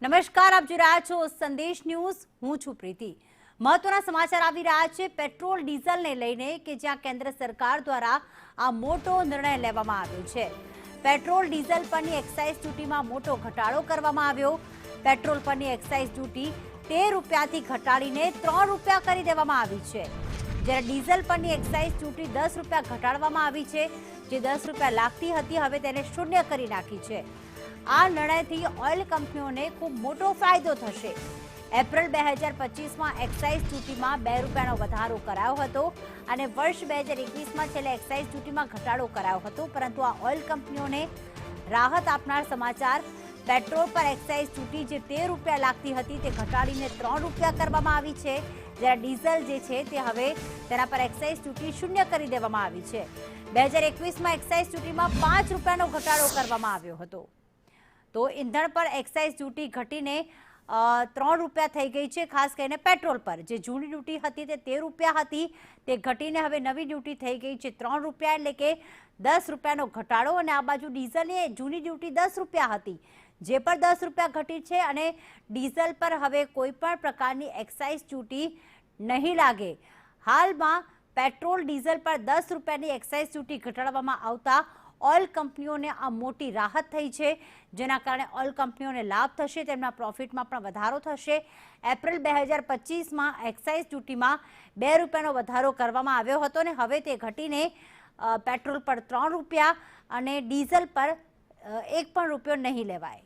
નમસ્કાર, આપ જોઈ રહ્યા છો સંદેશ ન્યૂઝ। હું છું પ્રીતિ। મહત્વના સમાચાર આવી રહ્યા છે પેટ્રોલ ડીઝલને લઈને કે જ્યાં કેન્દ્ર સરકાર દ્વારા આ મોટો નિર્ણય લેવામાં આવ્યો છે। પેટ્રોલ ડીઝલ પરની એક્સાઇઝ ડ્યુટીમાં મોટો ઘટાડો કરવામાં આવ્યો। પેટ્રોલ પરની એક્સાઇઝ ડ્યુટી 13 રૂપિયાથી ઘટાડીને 3 રૂપિયા કરી દેવામાં આવી છે, જ્યારે ડીઝલ પરની એક્સાઇઝ ડ્યુટી 10 રૂપિયા ઘટાડવામાં આવી છે। જે 10 રૂપિયા લાગતી હતી હવે તેને શૂન્ય કરી નાખી છે। આ નિર્ણયથી ઓઇલ કંપનીઓને ખૂબ મોટો ફાયદો થશે। એપ્રિલ 2025માં એક્સાઇઝ ડ્યુટીમાં 2 રૂપિયાનો વધારો કરાયો હતો અને વર્ષ 2021માં છેલ્લે એક્સાઇઝ ડ્યુટીમાં ઘટાડો કરાયો હતો, પરંતુ આ ઓઇલ કંપનીઓને રાહત આપનાર સમાચાર। પેટ્રોલ પર એક્સાઇઝ ડ્યુટી જે 13 રૂપિયા લાગતી હતી તે ઘટાડીને 3 રૂપિયા કરવામાં આવી છે, જ્યારે ડીઝલ જે છે તે હવે તેના પર એક્સાઇઝ ડ્યુટી શૂન્ય કરી દેવામાં આવી છે। 2021માં એક્સાઇઝ ડ્યુટીમાં 5 રૂપિયાનો ઘટાડો કરવામાં આવ્યો હતો, તો ઈંધણ પર એક્સાઇઝ ડ્યુટી ઘટીને 3 રૂપિયા થઈ ગઈ છે। ખાસ કરીને પેટ્રોલ પર જે જૂની ડ્યુટી હતી તે 13 રૂપિયા હતી, તે ઘટીને હવે નવી ડ્યુટી થઈ ગઈ છે 3 રૂપિયા, એટલે કે 10 રૂપિયાનો ઘટાડો। અને આ બાજુ ડીઝલની જૂની ડ્યુટી 10 રૂપિયા હતી, જે પર 10 રૂપિયા ઘટી છે અને ડીઝલ પર હવે કોઈ પણ પ્રકારની એક્સાઇઝ ડ્યુટી નહીં લાગે। હાલમાં પેટ્રોલ ડીઝલ પર 10 રૂપિયાની એક્સાઇઝ ડ્યુટી ઘટાડવામાં આવતા ઓઇલ કંપનીઓને આ મોટી રાહત થઈ છે, જેના કારણે ઓઇલ કંપનીઓને લાભ થશે, તેમના પ્રોફિટમાં પણ વધારો થશે। એપ્રિલ 2025માં એક્સાઇઝ ડ્યુટીમાં 2 રૂપિયાનો વધારો કરવામાં આવ્યો હતો અને હવે તે ઘટીને પેટ્રોલ પર 3 રૂપિયા અને ડીઝલ પર 1 પણ રૂપિયો નહીં લેવાય।